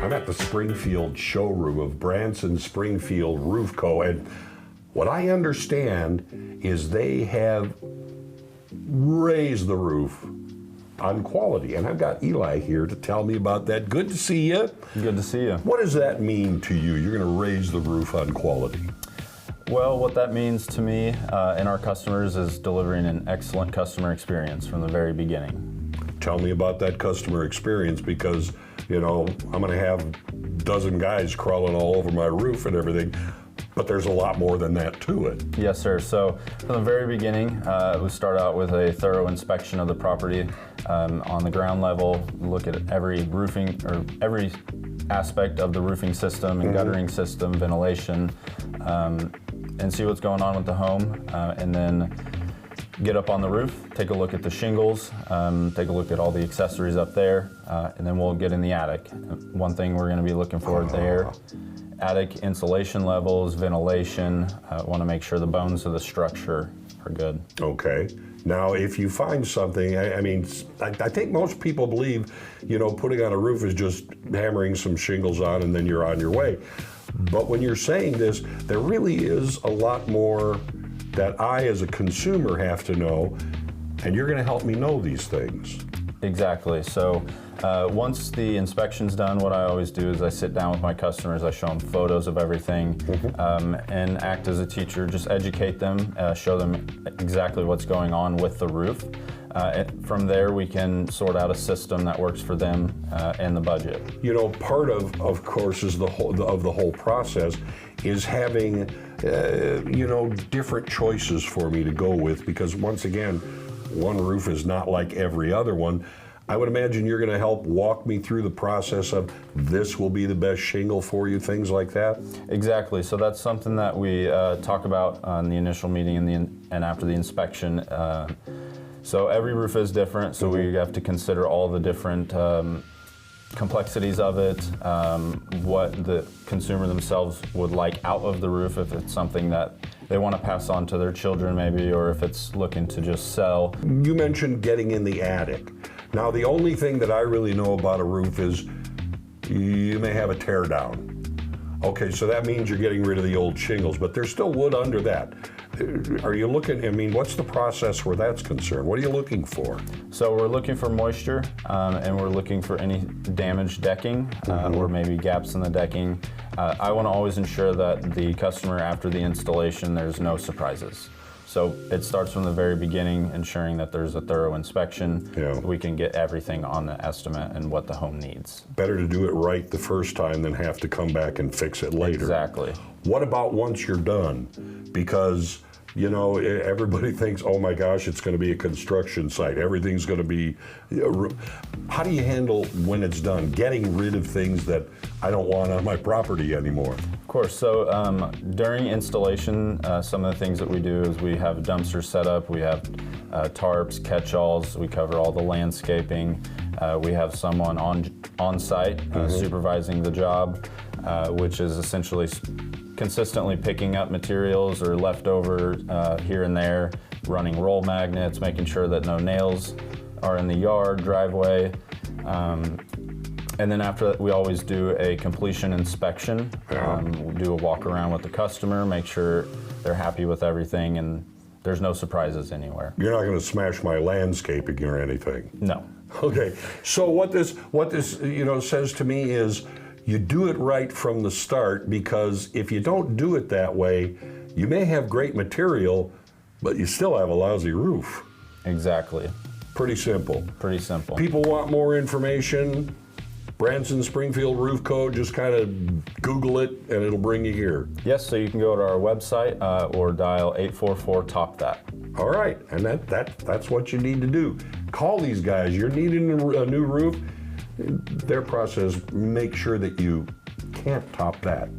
I'm at the Springfield showroom of Branson Springfield Roof Co. And what I understand is they have raised the roof on quality. And I've got Eli here to tell me about that. Good to see you. Good to see you. What does that mean to you? You're going to raise the roof on quality. Well, what that means to me and our customers is delivering an excellent customer experience from the very beginning. Tell me about that customer experience, because, you know, I'm going to have a dozen guys crawling all over my roof and everything, but there's a lot more than that to it. Yes, sir. So from the very beginning, we start out with a thorough inspection of the property on the ground level, look at every roofing or every aspect of the roofing system and guttering system, ventilation, and see what's going on with the home, and then get up on the roof, take a look at the shingles, take a look at all the accessories up there, and then we'll get in the attic. One thing we're going to be looking for there, attic insulation levels, ventilation. Want to make sure the bones of the structure are good. Okay. Now, if you find something, I think most people believe, you know, putting on a roof is just hammering some shingles on and then you're on your way. But when you're saying this, there really is a lot more that I, as a consumer, have to know, and you're going to help me know these things. Exactly. So once the inspection's done, what I always do is I sit down with my customers, I show them photos of everything, and act as a teacher, just educate them, show them exactly what's going on with the roof. From there, we can sort out a system that works for them and the budget. You know, part of course, is the whole process is having, different choices for me to go with, because once again, one roof is not like every other one. I would imagine you're going to help walk me through the process of this will be the best shingle for you, things like that? Exactly. So that's something that we talk about on the initial meeting and after the inspection. So every roof is different, so we have to consider all the different complexities of it, what the consumer themselves would like out of the roof, if it's something that they want to pass on to their children maybe, or if it's looking to just sell. You mentioned getting in the attic. Now, the only thing that I really know about a roof is you may have a tear down. Okay, so that means you're getting rid of the old shingles, but there's still wood under that. Are you looking, what's the process where that's concerned? What are you looking for? So we're looking for moisture, and we're looking for any damaged decking, or maybe gaps in the decking. I want to always ensure that the customer, after the installation, there's no surprises. So it starts from the very beginning, ensuring that there's a thorough inspection. Yeah. We can get everything on the estimate and what the home needs. Better to do it right the first time than have to come back and fix it later. Exactly. What about once you're done? Because, you know, everybody thinks, oh my gosh, it's going to be a construction site. Everything's going to be... How do you handle when it's done? Getting rid of things that I don't want on my property anymore. Of course. So during installation, some of the things that we do is we have dumpsters set up. We have tarps, catch-alls. We cover all the landscaping. We have someone on site supervising the job, which is essentially consistently picking up materials or leftover here and there, running roll magnets, making sure that no nails are in the yard, driveway. And then after that, we always do a completion inspection. We'll do a walk around with the customer, make sure they're happy with everything and there's no surprises anywhere. You're not going to smash my landscaping or anything? No. Okay, so what this says to me is, you do it right from the start, because if you don't do it that way, you may have great material, but you still have a lousy roof. Exactly. Pretty simple. Pretty simple. People want more information. Branson Springfield Roof Co. Just kind of Google it and it'll bring you here. Yes, so you can go to our website or dial 844-TALK-THAT. All right, and that's what you need to do. Call these guys. You're needing a new roof. Their process, make sure that you can't top that.